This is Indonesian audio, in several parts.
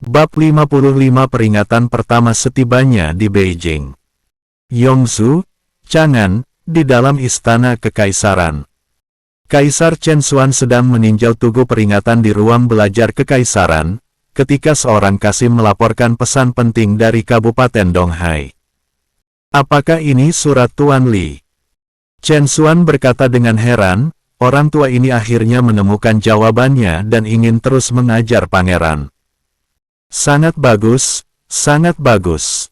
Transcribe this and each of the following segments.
Bab 55 Peringatan pertama setibanya di Beijing. Yongzhou, Chang'an, di dalam istana kekaisaran. Kaisar Chen Xuan sedang meninjau tugu peringatan di ruang belajar kekaisaran, ketika seorang kasim melaporkan pesan penting dari Kabupaten Donghai. Apakah ini surat Tuan Li? Chen Xuan berkata dengan heran, orang tua ini akhirnya menemukan jawabannya dan ingin terus mengajar pangeran. Sangat bagus, sangat bagus.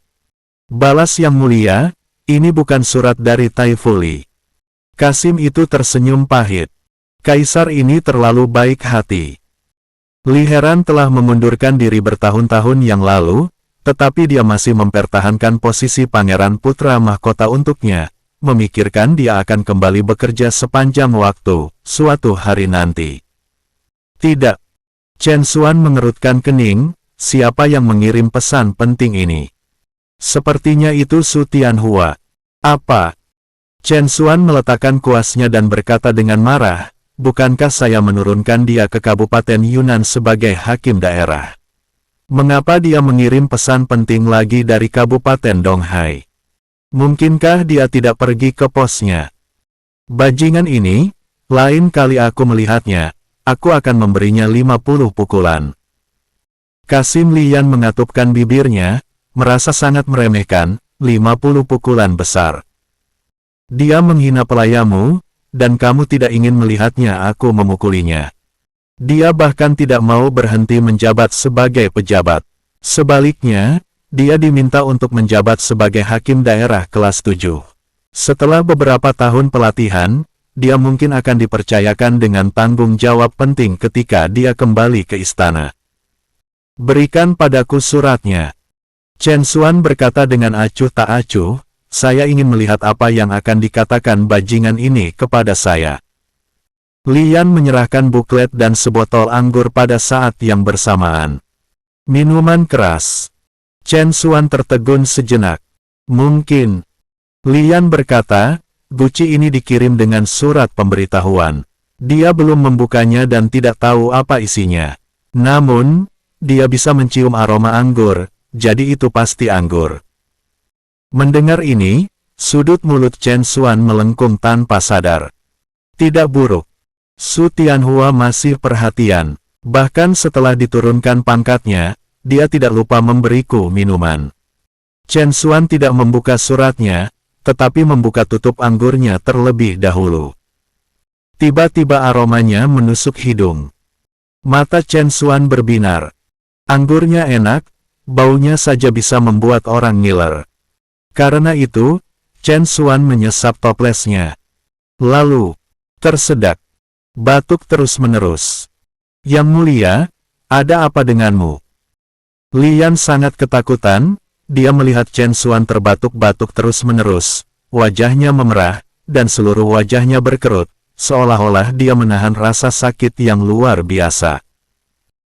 Balas Yang Mulia, ini bukan surat dari Tai Fu Li. Kasim itu tersenyum pahit. Kaisar ini terlalu baik hati. Li Heran telah mengundurkan diri bertahun-tahun yang lalu, tetapi dia masih mempertahankan posisi pangeran putra mahkota untuknya, memikirkan dia akan kembali bekerja sepanjang waktu, suatu hari nanti. Tidak. Chen Xuan mengerutkan kening. Siapa yang mengirim pesan penting ini? Sepertinya itu Su Tianhua. Apa? Chen Xuan meletakkan kuasnya dan berkata dengan marah, bukankah saya menurunkan dia ke Kabupaten Yunnan sebagai hakim daerah? Mengapa dia mengirim pesan penting lagi dari Kabupaten Donghai? Mungkinkah dia tidak pergi ke posnya? Bajingan ini, lain kali aku melihatnya, aku akan memberinya 50 pukulan. Kasim Lian mengatupkan bibirnya, merasa sangat meremehkan, 50 pukulan besar. Dia menghina pelayamu, dan kamu tidak ingin melihatnya aku memukulinya. Dia bahkan tidak mau berhenti menjabat sebagai pejabat. Sebaliknya, dia diminta untuk menjabat sebagai hakim daerah kelas 7. Setelah beberapa tahun pelatihan, dia mungkin akan dipercayakan dengan tanggung jawab penting ketika dia kembali ke istana. Berikan padaku suratnya. Chen Xuan berkata dengan acuh tak acuh, saya ingin melihat apa yang akan dikatakan bajingan ini kepada saya. Lian menyerahkan buklet dan sebotol anggur pada saat yang bersamaan. Minuman keras. Chen Xuan tertegun sejenak. Mungkin. Lian berkata, guci ini dikirim dengan surat pemberitahuan. Dia belum membukanya dan tidak tahu apa isinya. Namun, dia bisa mencium aroma anggur, jadi itu pasti anggur. Mendengar ini, sudut mulut Chen Xuan melengkung tanpa sadar. Tidak buruk. Su Tianhua masih perhatian. Bahkan setelah diturunkan pangkatnya, dia tidak lupa memberiku minuman. Chen Xuan tidak membuka suratnya, tetapi membuka tutup anggurnya terlebih dahulu. Tiba-tiba aromanya menusuk hidung. Mata Chen Xuan berbinar. Anggurnya enak, baunya saja bisa membuat orang ngiler. Karena itu, Chen Xuan menyesap toplesnya. Lalu, tersedak. Batuk terus-menerus. Yang Mulia, ada apa denganmu? Lian sangat ketakutan, dia melihat Chen Xuan terbatuk-batuk terus-menerus, wajahnya memerah, dan seluruh wajahnya berkerut, seolah-olah dia menahan rasa sakit yang luar biasa.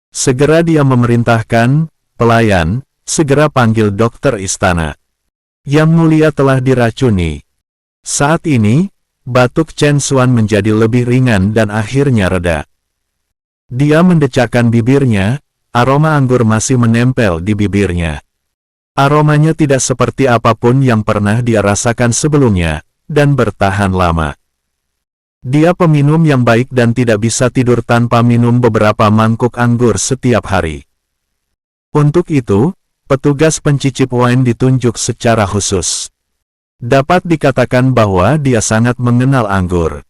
Segera dia memerintahkan, pelayan, segera panggil dokter istana. Yang Mulia telah diracuni. Saat ini, batuk Chen Xuan menjadi lebih ringan dan akhirnya reda. Dia mendecakkan bibirnya, aroma anggur masih menempel di bibirnya. Aromanya tidak seperti apapun yang pernah dia rasakan sebelumnya, dan bertahan lama. Dia peminum yang baik dan tidak bisa tidur tanpa minum beberapa mangkuk anggur setiap hari. Untuk itu, petugas pencicip wine ditunjuk secara khusus. Dapat dikatakan bahwa dia sangat mengenal anggur.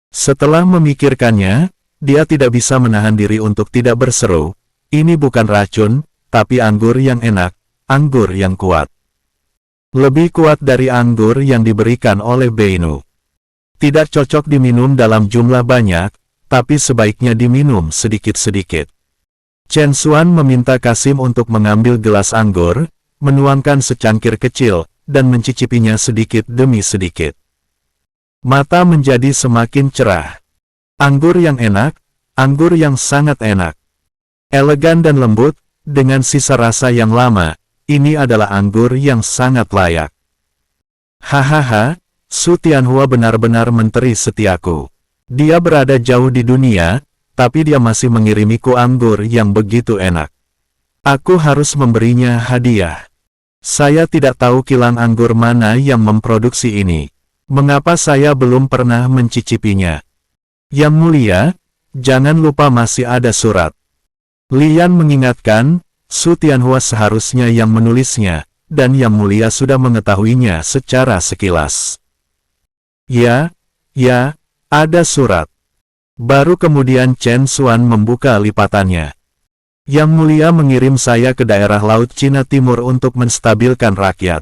Setelah memikirkannya, dia tidak bisa menahan diri untuk tidak berseru, ini bukan racun, tapi anggur yang enak, anggur yang kuat. Lebih kuat dari anggur yang diberikan oleh Beinu. Tidak cocok diminum dalam jumlah banyak, tapi sebaiknya diminum sedikit-sedikit. Chen Xuan meminta Kasim untuk mengambil gelas anggur, menuangkan secangkir kecil, dan mencicipinya sedikit demi sedikit. Mata menjadi semakin cerah. Anggur yang enak, anggur yang sangat enak. Elegan dan lembut, dengan sisa rasa yang lama, ini adalah anggur yang sangat layak. Hahaha. Su Tianhua benar-benar menteri setiaku. Dia berada jauh di dunia, tapi dia masih mengirimiku anggur yang begitu enak. Aku harus memberinya hadiah. Saya tidak tahu kilang anggur mana yang memproduksi ini. Mengapa saya belum pernah mencicipinya? Yang Mulia, jangan lupa masih ada surat. Lian mengingatkan, Su Tianhua seharusnya yang menulisnya, dan Yang Mulia sudah mengetahuinya secara sekilas. Ya, ada surat. Baru kemudian Chen Xuan membuka lipatannya. Yang Mulia mengirim saya ke daerah Laut Cina Timur untuk menstabilkan rakyat.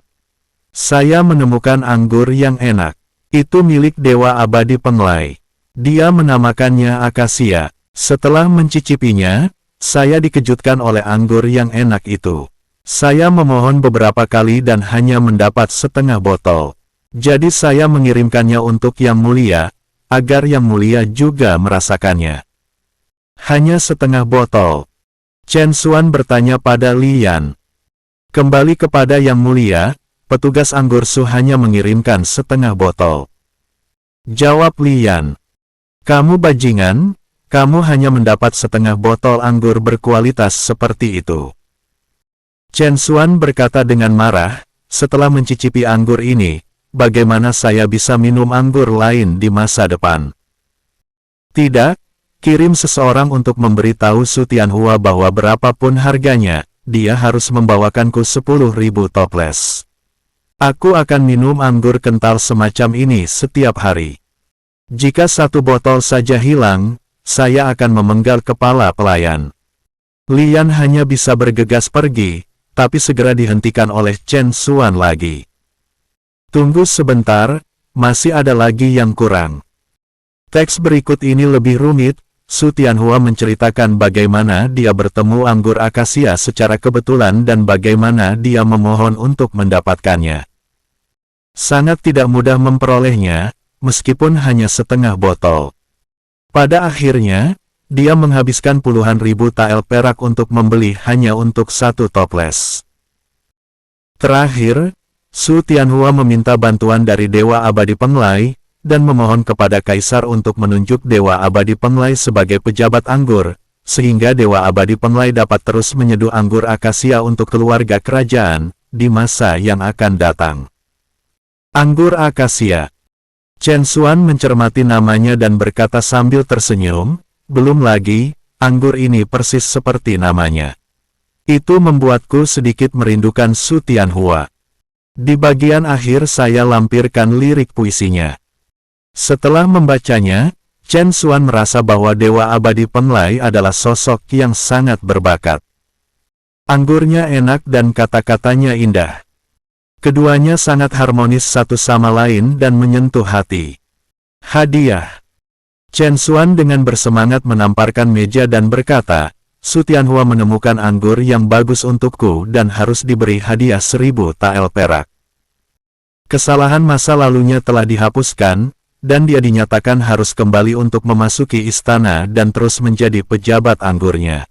Saya menemukan anggur yang enak. Itu milik Dewa Abadi Penglai. Dia menamakannya akasia. Setelah mencicipinya, saya dikejutkan oleh anggur yang enak itu. Saya memohon beberapa kali dan hanya mendapat setengah botol. Jadi saya mengirimkannya untuk Yang Mulia, agar Yang Mulia juga merasakannya. Hanya setengah botol. Chen Xuan bertanya pada Lian. Kembali kepada Yang Mulia, petugas anggur Su hanya mengirimkan setengah botol. Jawab Lian. Kamu bajingan, kamu hanya mendapat setengah botol anggur berkualitas seperti itu. Chen Xuan berkata dengan marah, setelah mencicipi anggur ini, bagaimana saya bisa minum anggur lain di masa depan? Tidak. Kirim seseorang untuk memberitahu Su Tianhua bahwa berapapun harganya, dia harus membawakanku 10.000 toples. Aku akan minum anggur kental semacam ini setiap hari. Jika satu botol saja hilang, saya akan memenggal kepala pelayan. Lian hanya bisa bergegas pergi, tapi segera dihentikan oleh Chen Xuan lagi. Tunggu sebentar, masih ada lagi yang kurang. Teks berikut ini lebih rumit. Su Tianhua menceritakan bagaimana dia bertemu anggur akasia secara kebetulan dan bagaimana dia memohon untuk mendapatkannya. Sangat tidak mudah memperolehnya, meskipun hanya setengah botol. Pada akhirnya, dia menghabiskan puluhan ribu tael perak untuk membeli hanya untuk satu toples. Terakhir, Su Tianhua meminta bantuan dari Dewa Abadi Penglai, dan memohon kepada Kaisar untuk menunjuk Dewa Abadi Penglai sebagai pejabat anggur, sehingga Dewa Abadi Penglai dapat terus menyeduh anggur akasia untuk keluarga kerajaan, di masa yang akan datang. Anggur akasia. Chen Xuan mencermati namanya dan berkata sambil tersenyum, belum lagi, anggur ini persis seperti namanya. Itu membuatku sedikit merindukan Su Tianhua. Di bagian akhir saya lampirkan lirik puisinya. Setelah membacanya, Chen Xuan merasa bahwa Dewa Abadi Penglai adalah sosok yang sangat berbakat. Anggurnya enak dan kata-katanya indah. Keduanya sangat harmonis satu sama lain dan menyentuh hati. Hadiah. Chen Xuan dengan bersemangat menamparkan meja dan berkata, Su Tianhua menemukan anggur yang bagus untukku dan harus diberi hadiah 1000 tael perak. Kesalahan masa lalunya telah dihapuskan, dan dia dinyatakan harus kembali untuk memasuki istana dan terus menjadi pejabat anggurnya.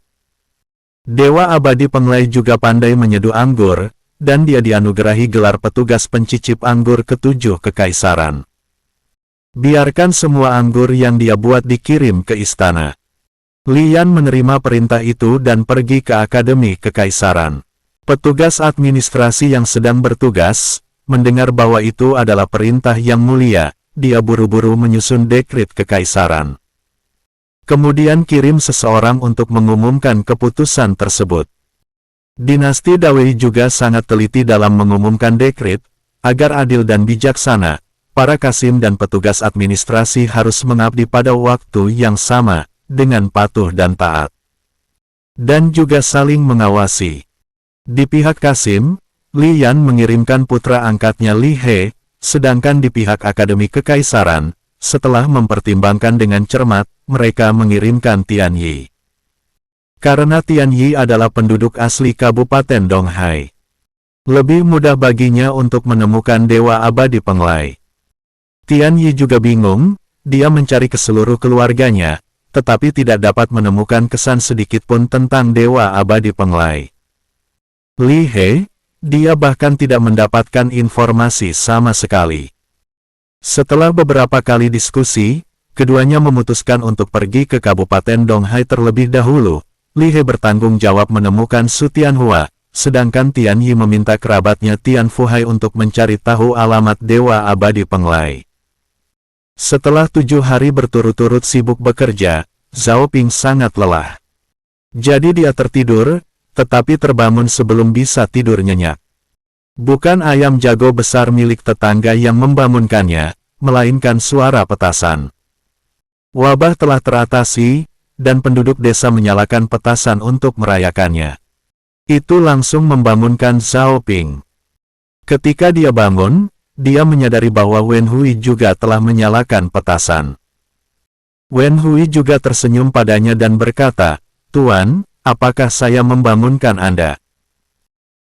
Dewa Abadi Penglai juga pandai menyeduh anggur, dan dia dianugerahi gelar petugas pencicip anggur ke-7 kekaisaran. Biarkan semua anggur yang dia buat dikirim ke istana. Lian menerima perintah itu dan pergi ke Akademi Kekaisaran. Petugas administrasi yang sedang bertugas, mendengar bahwa itu adalah perintah Yang Mulia, dia buru-buru menyusun dekret kekaisaran. Kemudian kirim seseorang untuk mengumumkan keputusan tersebut. Dinasti Dawei juga sangat teliti dalam mengumumkan dekret, agar adil dan bijaksana, para kasim dan petugas administrasi harus mengabdi pada waktu yang sama, dengan patuh dan taat. Dan juga saling mengawasi. Di pihak kasim, Lian mengirimkan putra angkatnya Li He, sedangkan di pihak Akademi Kekaisaran, setelah mempertimbangkan dengan cermat, mereka mengirimkan Tian Yi. Karena Tian Yi adalah penduduk asli Kabupaten Donghai. Lebih mudah baginya untuk menemukan Dewa Abadi Penglai. Tian Yi juga bingung, dia mencari ke seluruh keluarganya, tetapi tidak dapat menemukan kesan sedikitpun tentang Dewa Abadi Penglai. Li He, dia bahkan tidak mendapatkan informasi sama sekali. Setelah beberapa kali diskusi, keduanya memutuskan untuk pergi ke Kabupaten Donghai terlebih dahulu, Li He bertanggung jawab menemukan Su Tianhua, sedangkan Tian Yi meminta kerabatnya Tian Fuhai untuk mencari tahu alamat Dewa Abadi Penglai. Setelah 7 hari berturut-turut sibuk bekerja, Zhao Ping sangat lelah. Jadi dia tertidur, tetapi terbangun sebelum bisa tidur nyenyak. Bukan ayam jago besar milik tetangga yang membangunkannya, melainkan suara petasan. Wabah telah teratasi, dan penduduk desa menyalakan petasan untuk merayakannya. Itu langsung membangunkan Zhao Ping. Ketika dia bangun, dia menyadari bahwa Wen Hui juga telah menyalakan petasan. Wen Hui juga tersenyum padanya dan berkata, "Tuan, apakah saya membangunkan Anda?"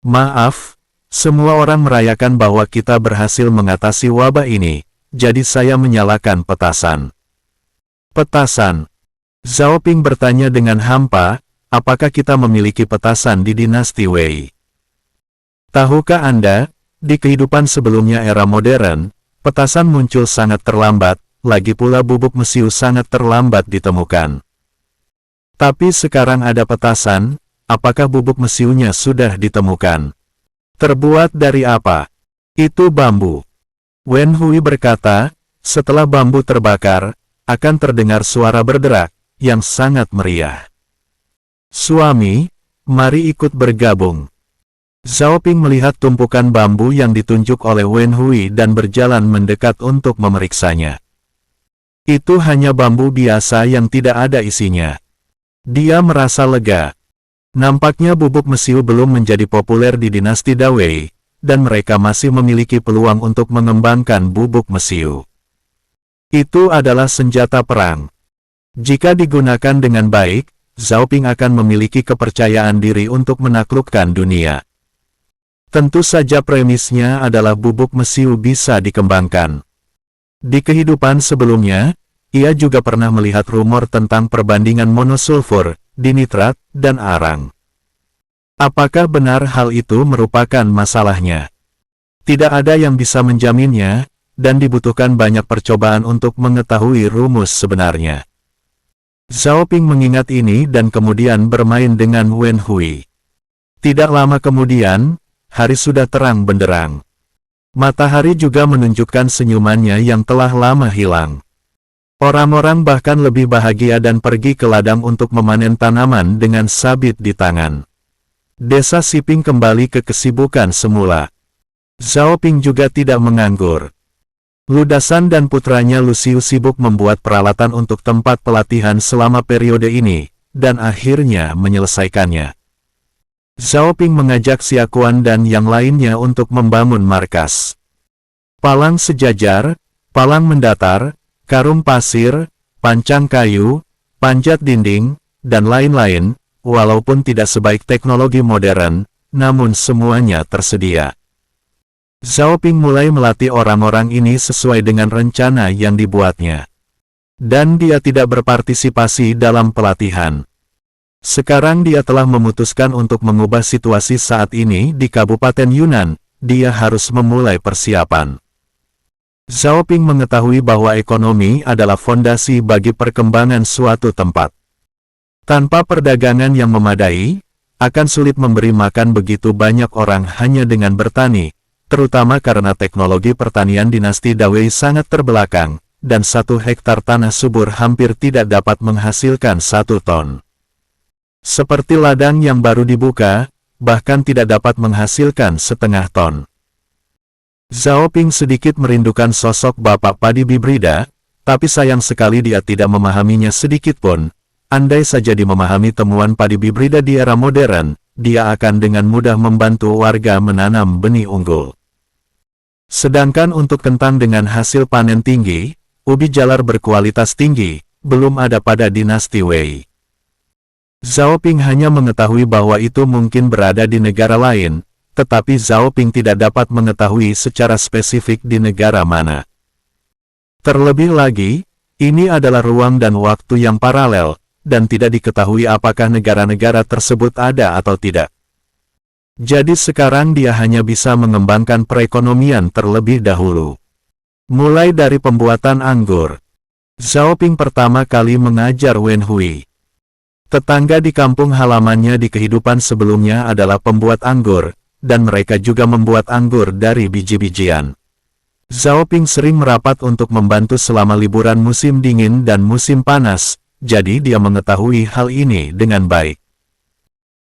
"Maaf, semua orang merayakan bahwa kita berhasil mengatasi wabah ini, jadi saya menyalakan petasan." "Petasan?" Zhao Ping bertanya dengan hampa, "Apakah kita memiliki petasan di dinasti Wei?" "Tahukah Anda, di kehidupan sebelumnya era modern, petasan muncul sangat terlambat, lagi pula bubuk mesiu sangat terlambat ditemukan. Tapi sekarang ada petasan, apakah bubuk mesiunya sudah ditemukan?" "Terbuat dari apa?" "Itu bambu." Wen Hui berkata, "Setelah bambu terbakar, akan terdengar suara berderak, yang sangat meriah. Suami, mari ikut bergabung." Zhao Ping melihat tumpukan bambu yang ditunjuk oleh Wen Hui dan berjalan mendekat untuk memeriksanya. Itu hanya bambu biasa yang tidak ada isinya. Dia merasa lega. Nampaknya bubuk mesiu belum menjadi populer di dinasti Dawei, dan mereka masih memiliki peluang untuk mengembangkan bubuk mesiu. Itu adalah senjata perang. Jika digunakan dengan baik, Zhao Ping akan memiliki kepercayaan diri untuk menaklukkan dunia. Tentu saja premisnya adalah bubuk mesiu bisa dikembangkan. Di kehidupan sebelumnya, ia juga pernah melihat rumor tentang perbandingan monosulfur, dinitrat, dan arang. Apakah benar hal itu merupakan masalahnya? Tidak ada yang bisa menjaminnya, dan dibutuhkan banyak percobaan untuk mengetahui rumus sebenarnya. Zhao Ping mengingat ini dan kemudian bermain dengan Wen Hui. Tidak lama kemudian, hari sudah terang benderang. Matahari juga menunjukkan senyumannya yang telah lama hilang. Orang-orang bahkan lebih bahagia dan pergi ke ladang untuk memanen tanaman dengan sabit di tangan. Desa Siping kembali ke kesibukan semula. Zhao Ping juga tidak menganggur. Ludasan dan putranya Luciu sibuk membuat peralatan untuk tempat pelatihan selama periode ini, dan akhirnya menyelesaikannya. Zhao Ping mengajak Xia Kuan dan yang lainnya untuk membangun markas. Palang sejajar, palang mendatar, karung pasir, pancang kayu, panjat dinding, dan lain-lain, walaupun tidak sebaik teknologi modern, namun semuanya tersedia. Zhao Ping mulai melatih orang-orang ini sesuai dengan rencana yang dibuatnya. Dan dia tidak berpartisipasi dalam pelatihan. Sekarang dia telah memutuskan untuk mengubah situasi saat ini di Kabupaten Yunnan, dia harus memulai persiapan. Zhao Ping mengetahui bahwa ekonomi adalah fondasi bagi perkembangan suatu tempat. Tanpa perdagangan yang memadai, akan sulit memberi makan begitu banyak orang hanya dengan bertani, terutama karena teknologi pertanian dinasti Dawei sangat terbelakang, dan 1 hektar tanah subur hampir tidak dapat menghasilkan 1 ton. Seperti ladang yang baru dibuka, bahkan tidak dapat menghasilkan 0,5 ton. Zhao Ping sedikit merindukan sosok Bapak Padi Bibrida, tapi sayang sekali dia tidak memahaminya sedikit pun. Andai saja dia memahami temuan Padi Bibrida di era modern, dia akan dengan mudah membantu warga menanam benih unggul. Sedangkan untuk kentang dengan hasil panen tinggi, ubi jalar berkualitas tinggi, belum ada pada dinasti Wei. Zhao Ping hanya mengetahui bahwa itu mungkin berada di negara lain, tetapi Zhao Ping tidak dapat mengetahui secara spesifik di negara mana. Terlebih lagi, ini adalah ruang dan waktu yang paralel, dan tidak diketahui apakah negara-negara tersebut ada atau tidak. Jadi sekarang dia hanya bisa mengembangkan perekonomian terlebih dahulu. Mulai dari pembuatan anggur. Zhao Ping pertama kali mengajar Wen Hui. Tetangga di kampung halamannya di kehidupan sebelumnya adalah pembuat anggur, dan mereka juga membuat anggur dari biji-bijian. Zhao Ping sering merapat untuk membantu selama liburan musim dingin dan musim panas, jadi dia mengetahui hal ini dengan baik.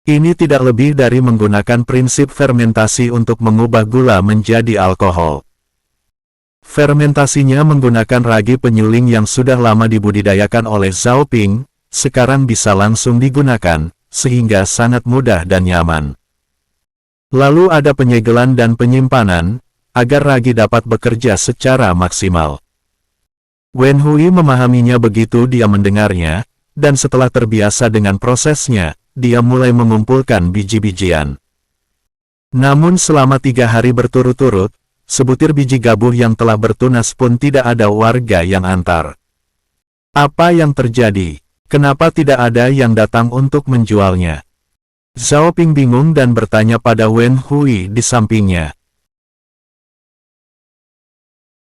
Ini tidak lebih dari menggunakan prinsip fermentasi untuk mengubah gula menjadi alkohol. Fermentasinya menggunakan ragi penyuling yang sudah lama dibudidayakan oleh Zhao Ping, sekarang bisa langsung digunakan, sehingga sangat mudah dan nyaman. Lalu ada penyegelan dan penyimpanan, agar ragi dapat bekerja secara maksimal. Wen Hui memahaminya begitu dia mendengarnya, dan setelah terbiasa dengan prosesnya, dia mulai mengumpulkan biji-bijian. Namun selama 3 hari berturut-turut, sebutir biji gabuh yang telah bertunas pun tidak ada warga yang antar. Apa yang terjadi? Kenapa tidak ada yang datang untuk menjualnya? Zhao Ping bingung dan bertanya pada Wen Hui di sampingnya.